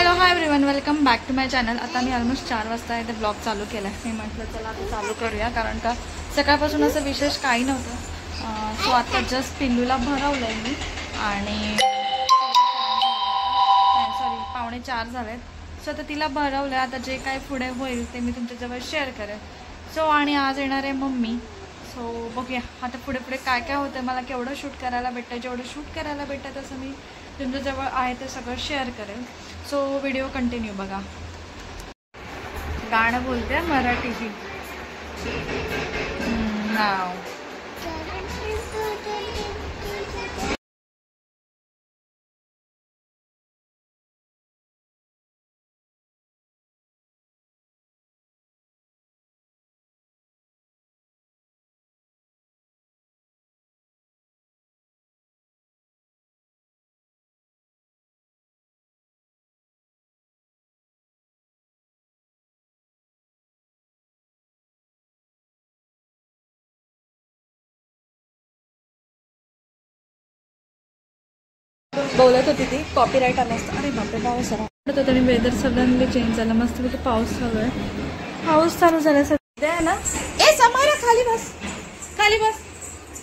Hello hi everyone, welcome back to my channel. आता मी almost 4 वाजता इथे ब्लॉग चालू केला आहे. मी म्हटलं चला आता चालू करूया, कारण का सकाळपासून असं विशेष काही नव्हतं. सो आता जस्ट पिल्लूला भरवलं आहे मी आणि सॉरी 3:45 झालेत. सो आता तिला भरवलं आहे. आता जे काय पुढे होईल ते मी तुमच्याजवळ शेअर करेन. सो आणि आज येणार आहे मम्मी. सो बघूया आता पुढे पुढे काय काय होतं, मला केवढं शूट करायला भेटतं. जेवढं शूट करायला भेटतं तसं मी तुमच्याजवळ आहे ते सगळं शेअर करेन. सो व्हिडिओ कंटिन्यू बघा. गाणं बोलते मराठीची नाव. बोलत होती ती कॉपीराईट आला असतं. अरे बापरे, पाऊस आला होता आणि वेदर सडनली चेंज झाला. मस्त पैकी पाऊस चालू आहे. पाऊस चालू झाला सध्या आहे ना. ए समायरा खाली बस, खाली बस,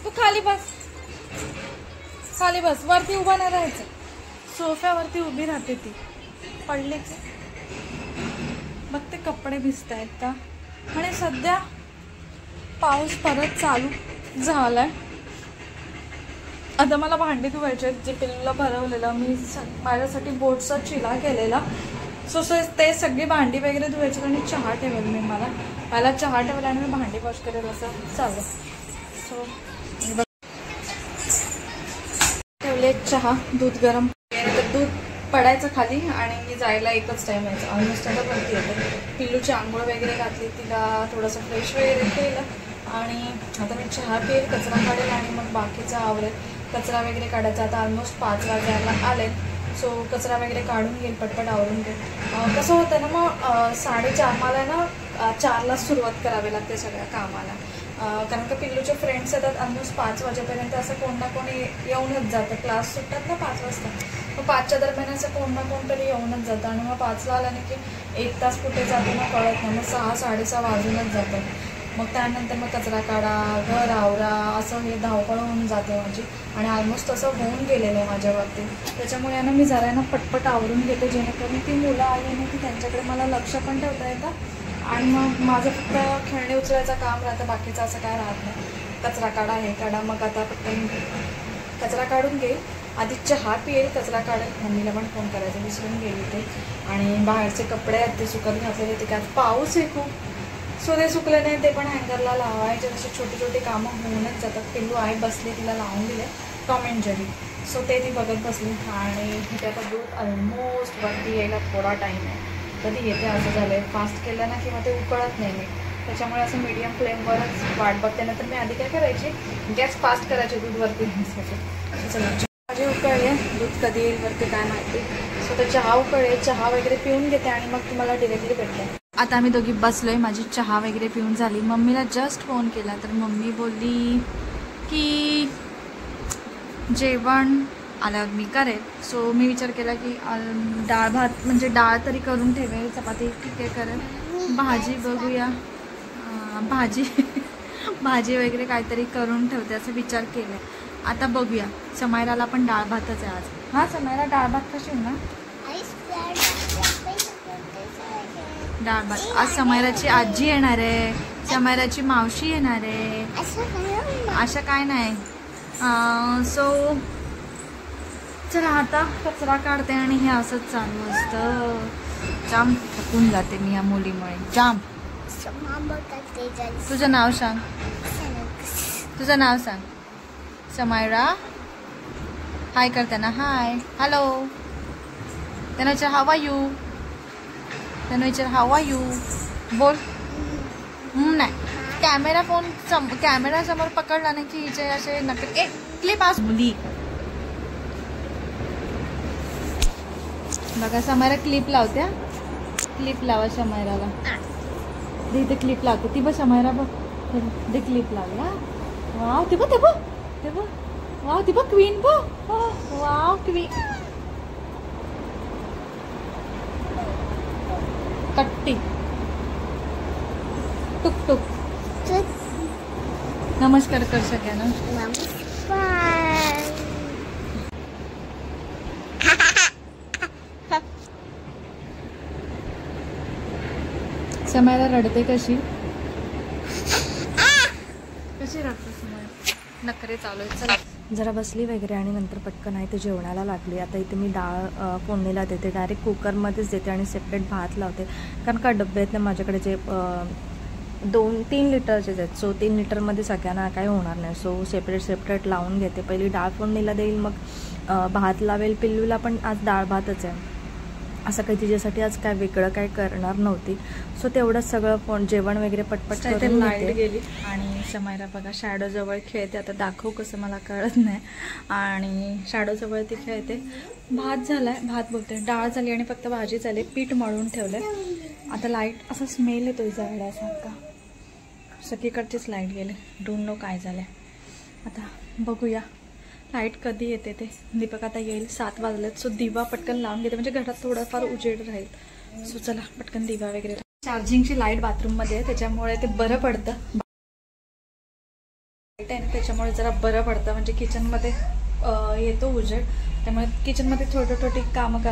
तू खाली बस, खाली बस. वरती उभा नाही राहायचं, सोफ्यावरती उभी राहते ती. पडले की बघ ते कपडे भिजत आहेत का. आणि सध्या पाऊस परत चालू झालाय. आता मला भांडी धुवायचे आहेत. जे पिल्लूला भरवलेलं मी माझ्यासाठी बोटचा चिला केलेला. सो ते सगळी भांडी वगैरे धुवायची आणि चहा ठेवेल मी. मला चहा ठेवला आणि मी भांडी वॉश करेल असं चालू. सो ठेवले चहा, दूध गरम. तर दूध पडायचं खाली आणि मी जायला एकच टाईम यायचा. ऑलमोस्ट आता वरती येते. पिल्लूची आंघोळ वगैरे घातली, तिला थोडंसं फ्रेश वगैरे केलं आणि आता मी चहा पिईल, कचरा काढेल आणि मग बाकीचं आवरेल. कचरा वगैरे काढायचा. आता ऑलमोस्ट 5 वाजायला आले. सो कचरा वगैरे काढून घेईल, पटपट आवरून घेईल. कसं होतं ना मग 4:30 मला ना 4ला सुरुवात करावी लागते सगळ्या कामाला. कारण का पिल्लूचे फ्रेंड्स येतात ऑलमोस्ट 5 वाजेपर्यंत. असं कोण ना कोणी येऊनच जातं. क्लास सुटतात ना 5 वाजता. मग 5च्या दरम्यान असं कोण ना कोणतरी येऊनच जातं आणि मग 5ला आलं ना की 1 तास कुठे जातो ना कळत नाही. मग 6, 6:30 वाजूनच जातं. मग त्यानंतर मग कचरा काढा, घर आवरा, असं हे धावपळ होऊन जाते माझी. आणि ऑलमोस्ट तसं होऊन गेलेलं आहे माझ्या बाबतीत. त्याच्यामुळे ना मी जरा ना पटपट आवरून घेते, जेणेकरून ती मुलं आली ना की त्यांच्याकडे मला लक्ष पण ठेवता येतं आणि मग माझं फक्त खेळणे उचलायचं काम राहतं. बाकीचं असं काय राहत नाही. कचरा काढा, हे काढा. मग आता फक्त कचरा काढून घेईल, आधी चहा पिईल, कचरा काढेल. मम्मीला पण फोन करायचं विसरून गेली ते. आणि बाहेरचे कपडे आहेत ते सुकत घातलेले. ते काय पाऊस आहे खूप. सो ते सुकले नाही, ते पण हँगरला लावायचे. असे छोटी छोटी कामं होऊनच जातात. पिल्लू आहे बसली, तिला लावून दिले टॉम अँड जेरी. सो ते ती बघत बसली. आणि इथे आता दूध ऑलमोस्ट वरती यायला थोडा टाईम आहे. कधी येते असं झालं आहे. फास्ट केलं ना किंवा ते उकळत नाही मी. त्याच्यामुळे असं मीडियम फ्लेमवरच वाट बघते. नंतर मी आधी काय करायची, गॅस फास्ट करायचे दूध वरती घेण्यासाठी. चला माझी उकळी आहे, दूध कधी येईल वरती काय माहिती. सो तर चहा उकळी, चहा वगैरे पिऊन घेते आणि मग तुम्हाला डिरेक्टली भेटते. आता आम्ही दोघी बसलोय. माझी चहा वगैरे पिऊन झाली. मम्मीला जस्ट फोन केला तर मम्मी बोलली की जेवण आल्यावर मी करेल. सो मी विचार केला की डाळ भात म्हणजे डाळ तरी करून ठेवेल, चपाती ठीक आहे करेल, भाजी बघूया, भाजी वगैरे काहीतरी करून ठेवते असं विचार केला. आता बघूया. समायराला पण डाळ भातच आहे आज. हां समायरा, डाळ भात कशी ना डाळ भात. आज समायराची आजी येणार आहे, समायराची मावशी येणार आहे. असं काय नाही. सो चला आता कचरा काढते आणि हे असंच चालू असतं. जाम थकून जाते मी या मुलीमुळे, जाम. तुझं नाव सांग, तुझं नाव सांग. समायरा हाय करते ना, हाय हॅलो. त्यांना विचार हाऊ आर यू, त्यांना विचार हाऊ आर यू बोल. नाही कॅमेरा फोन कॅमेरा समोर पकडला ना की हिचे असे नकल. एक क्लिप आज मुली बघा. समायरा क्लिप लावत्या, क्लिप लावा समायराला. इथे क्लिप लावते ती बघ. समायरा बघ ते क्लिप लावला. वाव ते बघ, ते बघ, ते बघ. वाव ती बघ क्वीन बघ. Wow queen. कट्टी टुक टुक नमस्कार कर सगळ्यांना. समायला रडते कशी रडते समय नखरे चालू आहेत. चला जरा बसली वगैरे आणि नंतर पटकन आहे ते जेवणाला लागली. आता इथे मी डाळ फोडणीला देते, डायरेक्ट कुकरमध्येच देते आणि सेपरेट भात लावते. कारण का डबे आहेत ना माझ्याकडे जे 2-3 लिटरचेच आहेत. सो 3 लिटरमध्ये सगळ्यांना काही होणार नाही. सो सेपरेट लावून घेते. पहिली डाळ फोडणीला देईल, मग भात लावेल. पिल्लूला पण आज डाळ भातच आहे. असं काही तिच्यासाठी आज काय वेगळं काय करणार नव्हती. सो तेवढंच सगळं जेवण वगैरे पटपट करून लाईट गेली. आणि समायरा बघा शॅडोजवळ खेळते. आता दाखवू कसं मला कळत नाही. आणि शॅडोजवळ ती खेळते. भात झालाय, भात बोलते, डाळ झाली आणि फक्त भाजी झाली. पीठ मळून ठेवलंय. आता लाईट असा स्मेल येतोय जाळ्यासारखा. सगळीकडचीच लाईट गेले. डोंट नो काय झालंय. आता बघूया लाईट कधी येते ते. दीपक आता येईल, 7 वाजलेत. सो दिवा पटकन लावून घेते म्हणजे घरात थोडाफार उजेड राहील. सो चला पटकन दिवा वगैरे. चार्जिंगची लाईट बाथरूममध्ये आहे त्याच्यामुळे ते बरं पडतं. लाईट आहे ना त्याच्यामुळे जरा बरं पडतं म्हणजे किचनमध्ये येतो उजेड. त्यामुळे किचनमध्ये छोटी कामं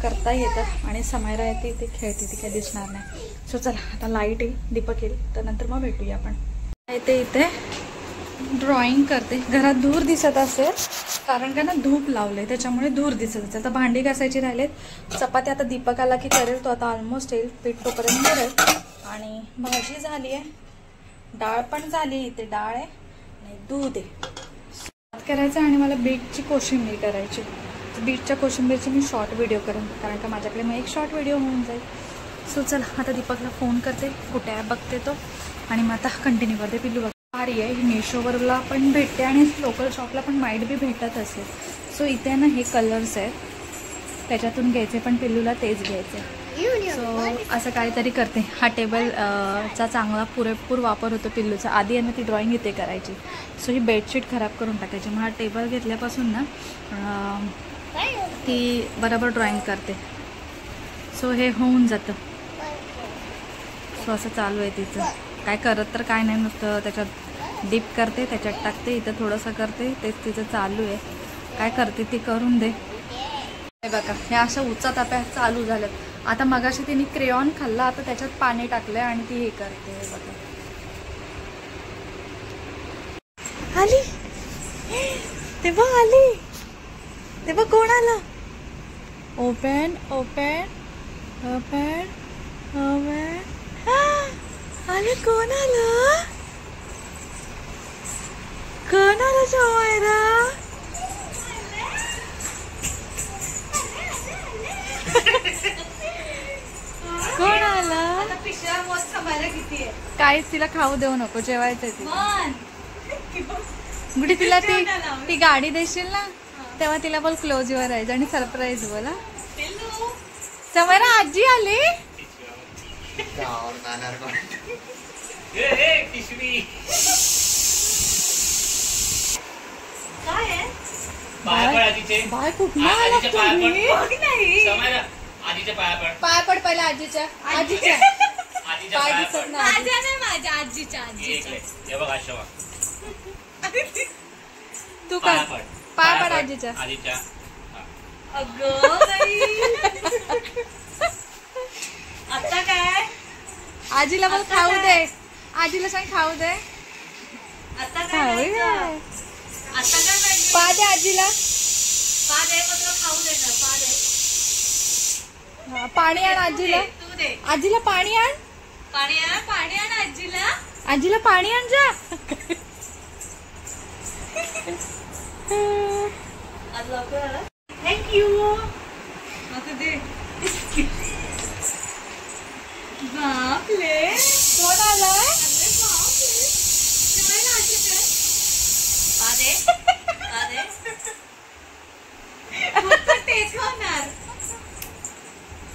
करता येतात. आणि समायरा येते ते खेळते, ती काही दिसणार नाही. सो चला आता लाईट येईल, दीपक येईल, तर नंतर मग भेटूया आपण. येते इथे ड्रॉइंग करते. घरात धूर दिसत असेल कारण का ना धूप लावले त्याच्यामुळे धूर दिसत असेल. आता भांडी घासायची राहिलेत. चपाती आता दीपक आला की करेल, तो आता ऑलमोस्ट येईल. पीठ तोपर्यंत करेल. आणि भाजी झाली आहे, डाळ पण झाली. इथे डाळ आहे आणि दूध आहे. भात करायचं आणि मला बीटची कोशिंबीर करायची. बीटच्या कोशिंबीरची मी शॉर्ट व्हिडिओ करेन कारण का माझ्याकडे मग एक शॉर्ट व्हिडिओ होऊन जाईल. सो चला आता दीपकला फोन करते, कुठे आहे बघते तो आणि मग आता कंटिन्यू करते. पिल्लू बघ भारी आहे, ही मेशोवरला पण भेटते आणि लोकल शॉपला पण माईट बी भेटत असेल. सो इथे ना हे कलर्स आहेत त्याच्यातून घ्यायचे, पण पिल्लूला तेच घ्यायचे. सो असं काहीतरी करते. हा टेबल चा चांगला पुरेपूर वापर होतो पिल्लूचा. आधी आहे ना ती ड्रॉइंग इथे करायची. सो ही बेडशीट खराब करून टाकायची. मग हा टेबल घेतल्यापासून ना ती बरोबर ड्रॉइंग करते. सो हे होऊन जातं. सो असं चालू आहे तिचं. काय करत तर काय नाही, नुसतं त्याच्यात डिप करते, त्याच्यात टाकते, इथं थोडंसं करते. तेच तिचं चालू आहे. काय करते ती करून दे. हे बघा हे अशा उचा ताप्या चालू झाल्यात. आता मगाशी तिने क्रेयॉन खाल्ला, आता त्याच्यात पाणी टाकलंय आणि ती हे करते. हे बघा आली, तेव्हा आली, तेव्हा कोण आला. Open open open open. आले, कोण आलं, कोण आलं समायरा. कोण आलं. काहीच तिला खाऊ देऊ नको, जेवायचंय तिला. गुडी तिला ती गाडी देशील ना तेव्हा तिला बोल क्लोज युअर आईज आणि सरप्राईज बोला. समायरा आजी आली. बाय कुठं आला तुम्ही. पाय पड पहिला आजीच्या. आजीच्या पाय दिसत नाही माझ्या आजीच्या. तू काय पाय पड आजीच्या. अगं आता काय आजीला बोल खाऊ दे. आजीला सांग खाऊ दे. आता काय पा दे आजीला. पा दे खाऊ दे ना. पा दे. पाणी आण आजीला. आजीला पाणी आण. पाणी आण. पाणी आण आजीला. आजीला पाणी आण जा. थँक्यू. आता दे. बापले कोण आलाय.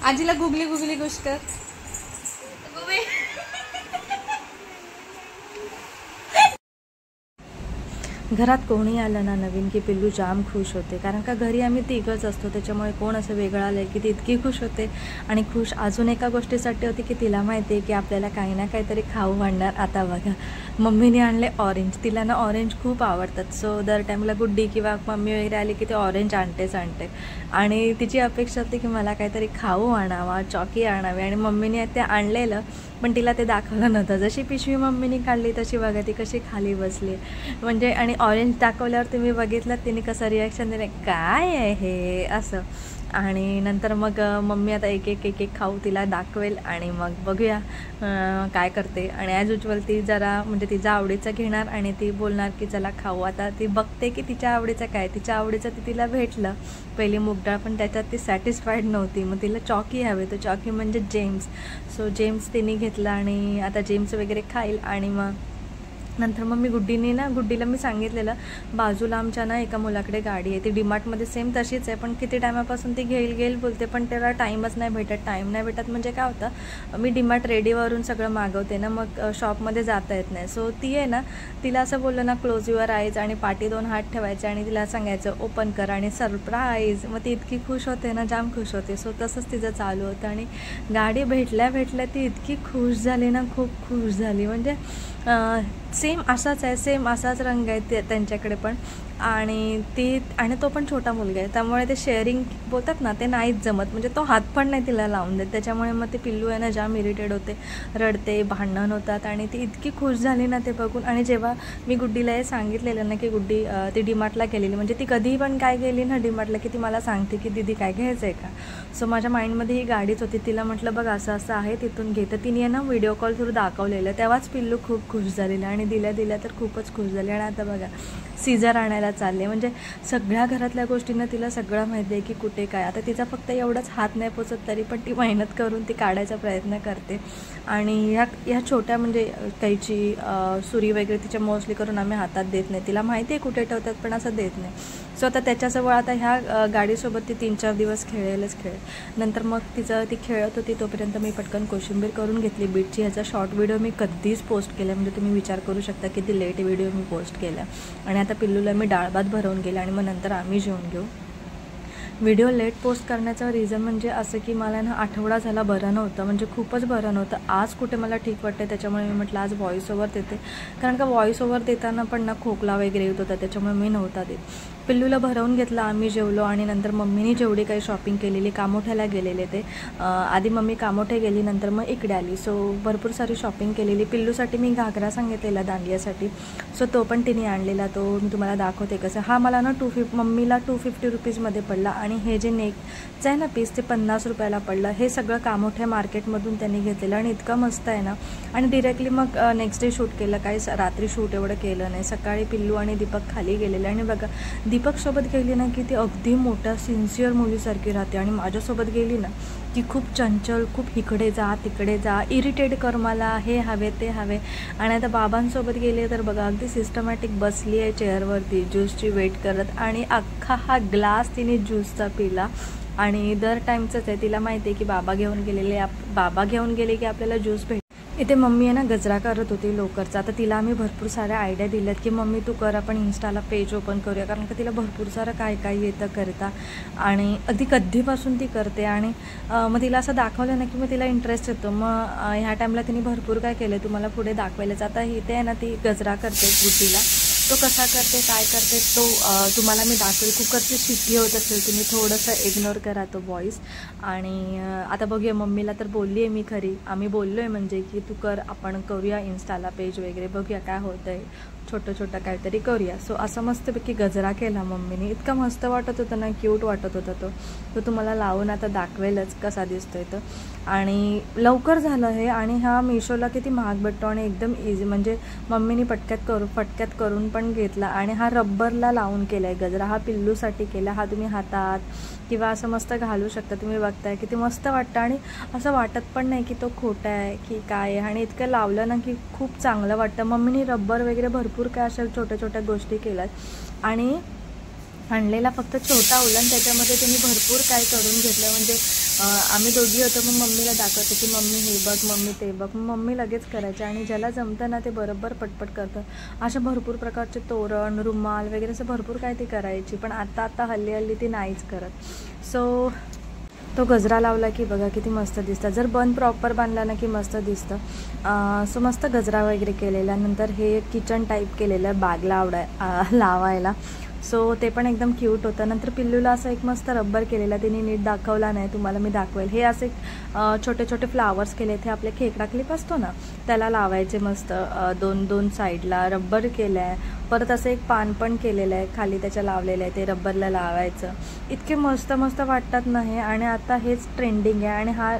आजीला गुगली गुगली गोष्ट कर. घरात कोणी आलं ना नवीन की पिल्लू जाम खुश होते, कारण का घरी आम्ही तिघंच असतो, त्याच्यामुळे कोण असं वेगळं आलं की ती इतकी खुश होते. आणि खुश अजून एका गोष्टीसाठी होती की तिला माहिती आहे की आपल्याला काही ना काहीतरी खाऊ आणणार. आता बघा मम्मीने आणले ऑरेंज, तिला ना ऑरेंज खूप आवडतात. सो दर टाईमला गुड्डी किंवा मम्मी वगैरे आली की ते ऑरेंज आणते. आणि तिची अपेक्षा होती की मला काहीतरी खाऊ आणावा, चॉकी आणावी. आणि मम्मीने ते आणलेलं, पण तिला ते दाखवलं नव्हतं. जशी पिशवी मम्मीने काढली तशी बघा ती कशी खाली बसली. म्हणजे आणि ऑरेंज दाखवल्यावर तुम्ही बघितलं तिने कसं रिॲक्शन दिलं, काय आहे हे असं. आणि नंतर मग मम्मी आता एक एक खाऊ तिला दाखवेल आणि मग बघूया काय करते. आणि ॲज युजल ती जरा म्हणजे तिच्या आवडीचं घेणार आणि ती बोलणार की चला खाऊ. आता ती बघते की तिच्या आवडीचं काय, तिच्या आवडीचं ती तिला भेटलं पहिली मूगडाळ, पण त्याच्यात ती सॅटिस्फाईड नव्हती. मग तिला चॉकी हवे, तर चॉकी म्हणजे जेम्स. सो जेम्स तिने घेतला आणि आता जेम्स वगैरे खाईल. आणि मग नंतर मग मी गुड्डीला मी सांगितलेलं बाजूला आमच्या ना एका मुलाकडे गाडी आहे, ती डीमार्टमध्ये सेम तशीच आहे, पण किती टायमापासून ती घेईल बोलते, पण त्याला टाईमच नाही भेटत. टाईम नाही भेटत म्हणजे काय होतं, मी डीमार्ट रेडीवरून सगळं मागवते ना, मग शॉपमध्ये जाता येत नाही. सो ती आहे ना, तिला असं बोललं ना क्लोज युअर आईज आणि पाठी 2 हात ठेवायचे आणि तिला सांगायचं ओपन कर आणि सरप्राईज. मग ती इतकी खुश होते ना, जाम खुश होते. सो तसंच तिचं चालू होतं. आणि गाडी भेटल्या ती इतकी खुश झाली ना, खूप खुश झाली. म्हणजे सेम असाच आहे, सेम असाच रंग आहे ते त्यांच्याकडे पण. आणि तो पण छोटा मुलगा आहे, त्यामुळे ते शेअरिंग बोलतात ना ते नाहीच जमत. म्हणजे तो हात पण नाही तिला लावून देत. त्याच्यामुळे मग ते पिल्लू आहे ना जाम इरिटेड होते, रडते, भांडण होतात. आणि ती इतकी खुश झाली ना ते बघून. आणि जेव्हा मी गुड्डीला हे सांगितलेलं ना की गुड्डी ती डीमार्टला गेलेली, म्हणजे ती कधीही पण काय गेली ना डीमार्टला की ती मला सांगते की दीदी काय घ्यायचं आहे का. सो माझ्या माइंडमध्ये ही गाडीच होती. तिला म्हटलं बघ असं असं आहे, तिथून घेतं. तिने आहे ना व्हिडिओ कॉल थ्रू दाखवलेलं, तेव्हाच पिल्लू खूप खुश झालेलं. आणि दिल्या तर खूपच खुश झाली. आणि आता बघा सीझर आणायला चालले. म्हणजे सगळ्या घरातल्या गोष्टींना तिला सगळं माहिती आहे की कुठे काय. आता तिचा फक्त एवढंच हात नाही पोचत, तरी पण ती मेहनत करून ती काढायचा प्रयत्न करते. आणि ह्या छोट्या म्हणजे कैची सुरी वगैरे तिच्या मोस्टली करून आम्ही हातात देत नाही. तिला माहिती आहे कुठे ठेवतात, पण असं देत नाही. सो आता त्याच्याजवळ आता ह्या गाडीसोबत ती 3-4 दिवस खेळेल. नंतर मग ती खेळत होती तोपर्यंत मी पटकन कोशिंबीर करून घेतली बीटची. ह्याचा शॉर्ट व्हिडिओ मी कधीच पोस्ट केला, म्हणजे तुम्ही विचार करू शकता किती लेट व्हिडिओ मी पोस्ट केला. आणि आता पिल्लूला मी डाळ भात भरवून गेले आणि मग नंतर आम्ही जेवून घेऊ. व्हिडिओ लेट पोस्ट करण्याचं रिझन म्हणजे असं की मला ना आठवडा झाला बरं नव्हतं, म्हणजे खूपच बरं नव्हतं. आज कुठे मला ठीक वाटतं, त्याच्यामुळे मी म्हटलं आज व्हॉइस ओव्हर देते. कारण का व्हॉइस ओव्हर देताना पण ना खोकला वगैरे येत होता, त्याच्यामुळे मी नव्हता देत. पिल्लूला भरवून घेतलं, आम्ही जेवलो. आणि नंतर मम्मीने जेवढी काही शॉपिंग केलेली, कामोठ्याला गेलेले ते आधी मम्मी कामोठे गेली, नंतर मग इकडे आली. सो भरपूर सारी शॉपिंग केलेली. पिल्लूसाठी मी घागरा सांगितलेला दांडियासाठी, सो तो पण तिने आणलेला. तो मी तुम्हाला दाखवते कसं. हा मला ना मम्मीला 250 रुपीजमध्ये पडला. आणि हे जे नेकचं आहे ना पीस, ते 50 रुपयाला पडलं. हे सगळं कामोठ्या मार्केटमधून त्यांनी घेतलेलं आणि इतकं मस्त आहे ना. आणि डिरेक्टली मग नेक्स्ट डे शूट केलं, काही रात्री शूट एवढं केलं नाही. सकाळी पिल्लू आणि दीपक खाली गेलेले. आणि बघा दीपकसोबत गेली ना की ती अगदी मोठ्या सिन्सिअर मुलीसारखी राहते. आणि माझ्यासोबत गेली ना की खूप चंचल, खूप इकडे जा तिकडे जा, इरिटेट कर मला, हे हवे ते हवे. आणि आता बाबांसोबत गेले तर बघा अगदी सिस्टमॅटिक बसली आहे चेअरवरती ज्यूसची वेट करत. आणि अख्खा हा ग्लास तिने ज्यूसचा पिला. आणि दर टाईमचंच आहे, तिला माहिती आहे की बाबा घेऊन गेले की आपल्याला ज्यूस भेट. इथे मम्मी आहे ना गजरा करत होती लोकरचा. आता तिला आम्ही भरपूर साऱ्या आयडिया दिल्यात की मम्मी तू कर, आपण इन्स्टाला पेज ओपन करूया, कारण का तिला भरपूर सारं काय येतं करता. आणि कधीपासून ती करते. आणि मग तिला असं दाखवलं ना की मग तिला इंटरेस्ट येतो. मग ह्या टाईमला तिने भरपूर काय केलं तुम्हाला पुढे दाखवायलाच. आता इथे आहे ना ती गजरा करते गुड्डीला. तो कसा करते काय करते तो तुम्हाला मी दाखवेल. कुकरची शिट्टी होत असेल, तुम्ही थोडंसं इग्नोर करा तो व्हॉइस. आणि आता बघूया, मम्मीला तर बोलली आहे मी खरी, आम्ही बोललो आहे म्हणजे की तू कर, आपण करूया इन्स्टाला पेज वगैरे, बघूया काय होतं आहे, छोटं काहीतरी करूया. सो असं मस्तपैकी गजरा केला मम्मीने. इतका मस्त वाटत होता ना, क्यूट वाटत होता तो तुम्हाला लावून आता दाखवेलच कसा दिसतोय तो. आणि लवकर झालं हे. आणि हा मिशोला किती महाग भेटतो आणि एकदम इझी, म्हणजे मम्मीने फटक्यात करून पण घेतला. आणि हा रब्बरला लावून केला आहे गजरा, हा पिल्लूसाठी केला. हा तुम्ही हातात किंवा असं मस्त घालू शकता. तुम्ही बघताय किती मस्त वाटतं. आणि असं वाटत पण नाही की तो खोटा आहे की काय आहे. आणि इतकं लावलं ना की खूप चांगलं वाटतं. मम्मीने रब्बर वगैरे भरपूर काय अशा छोट्या गोष्टी केल्यात. आणि आणलेला फक्त छोटा उलन, त्याच्यामध्ये त्यांनी भरपूर काय करून घेतलं. म्हणजे आम्ही दोघी होतो, मग मम्मीला दाखवतो की मम्मी हे बघ, मम्मी ते बघ. मम्मी लगेच करायचे आणि ज्याला जमतं ना ते बरोबर पटपट करतं. अशा भरपूर प्रकारचे तोरण, रुमाल वगैरे असं भरपूर काय ती करायची, पण आता हल्ली ती नाहीच करत. सो तो गजरा लावला की बघा किती मस्त दिसतं. जर बन प्रॉपर बांधला ना की मस्त दिसतं. सो मस्त गजरा वगैरे केलेला. नंतर हे किचन टाईप केलेलं बॅगला लावायला. सो ते पण एकदम क्यूट होतं. नंतर पिल्लूला असं एक मस्त रब्बर केलेला, तिने नीट दाखवला नाही, तुम्हाला मी दाखवेल. हे असे छोटे छोटे फ्लावर्स केले, ते आपले खेकडा क्लिप असतो ना त्याला लावायचे मस्त दोन साईडला रब्बर केलं आहे. परत असं एक पान पण केलेलं आहे खाली त्याच्या लावलेलं आहे, ते रब्बरला लावायचं. इतके मस्त मस्त वाटतात ना हे. आणि आता हेच ट्रेंडिंग आहे. आणि हा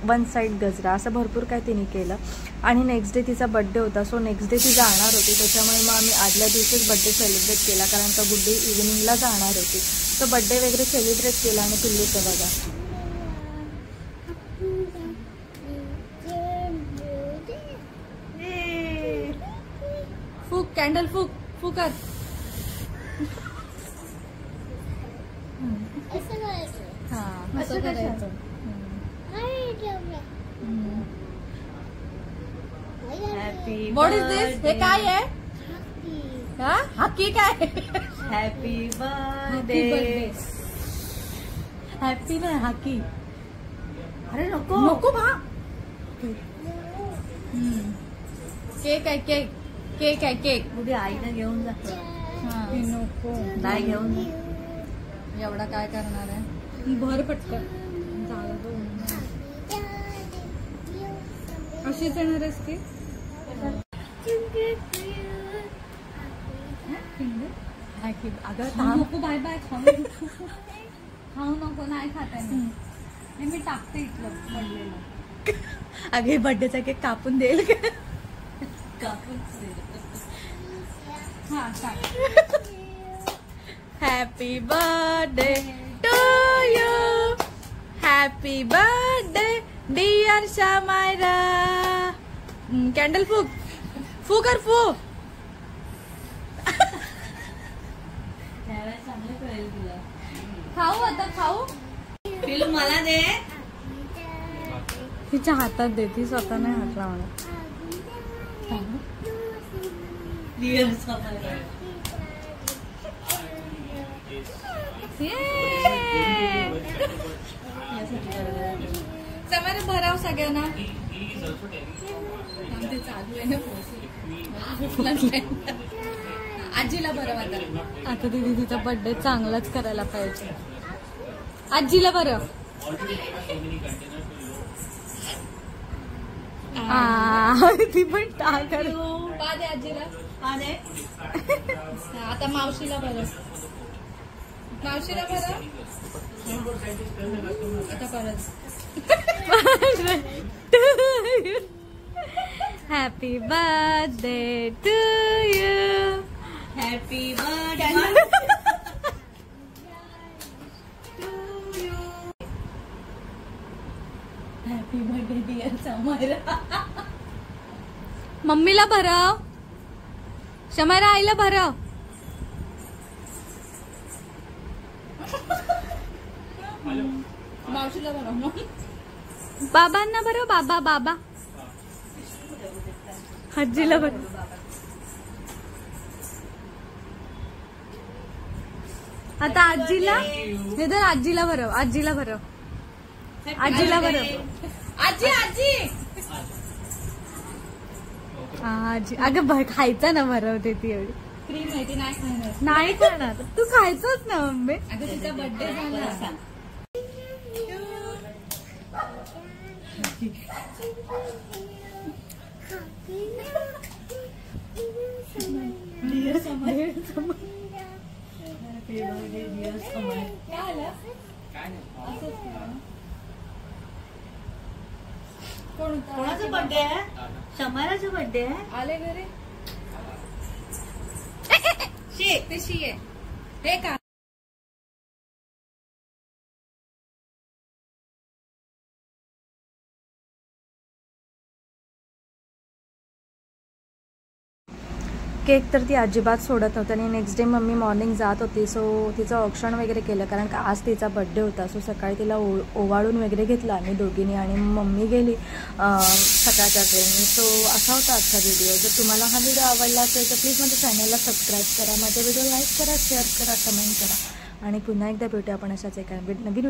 वन साईड गजरा असं भरपूर काय तिने केलं. आणि नेक्स्ट डे तिचा बड्डे होता. सो नेक्स्ट डे ती जाणार होती, त्याच्यामुळे मग आम्ही आदल्या दिवशीच बड्डे सेलिब्रेट केला, कारण का गुड्डी इव्हिनिंगला जाणार होती. तर बड्डे वगैरे सेलिब्रेट केला. आणि पिल्लूचं बघा फूक, कॅन्डल फूक, फुकर. हां असं करायचं. व्हॉट इज दिस? हे काय आहे? हॅपी काय? Happy birthday. हॅपी नाही, हाकी. अरे नको नको बा. केक आहे, केक केक आहे, केक. उद्या आईला घेऊन जा. नको नाही घेऊन. एवढा काय करणार आहे? भर पटकन अशीच येणार आहेस की? अगं नको, बाय बाय. खाऊ नको, नाही खाता नाही. मी टाकते इथलं पडलेलं. अगे बर्थडेचा केक कापून देईल का? कापून हा टाक. Happy birthday to you. Happy birthday dear Shamayra. Candle फूक, फूकर फू. खाऊ आता, खाऊ. पिलू मला दे. तिच्या हातात दे, ती स्वतः नाही हात लावणार. समारे भराव सगळ्यांना. आमचे चालू आहे ना. आजीला बरं वाटत. आता दीदी तिचा बर्थडे चांगलाच करायला पाहिजे. आजीला बरं. ती पण टाकर. पादे आजीला, पादे. आता मावशीला बरं. मावशीला बरं. आता परत. Happy birthday to you. Happy birthday. Happy birthday dear Samaira. मम्मीला भरव. समायरा आईला भरव. मावशीला भरव. बाबांना भरव. बाबा बाबा. आजीला भरव. आता आजीला हे तर आजीला भरव. आजीला भरव. आजीला बरं. आजी आजी. आजी अगं खायचं ना, भरवते ती एवढी. क्रीम आहे ती नाही खाणार. नाही खाणार तू, खायचंच ना मम्मी. अगं तिचा बर्थडे झाला. कोणाचा बर्थडे आहे? शमाराचा बर्थडे आहे. आले घरी. शी ते शी आहे हे का? केक तर ती अजिबात सोडत नव्हती आणि नेक्स्ट डे मम्मी मॉर्निंग जात होती, सो तिचं औक्षण वगैरे केलं कारण का आज तिचा बड्डे होता. सो सकाळी तिला ओवाळून वगैरे घेतलं आम्ही दोघींनी आणि मम्मी गेली सकाळच्या ट्रेननी. सो असा होता आजचा व्हिडिओ. जर तुम्हाला हा व्हिडिओ आवडला असेल तर प्लीज माझ्या चॅनलला सबस्क्राईब करा, माझे व्हिडिओ लाईक करा, शेअर करा, कमेंट करा आणि पुन्हा एकदा भेटू आपण अशाच एका नवीन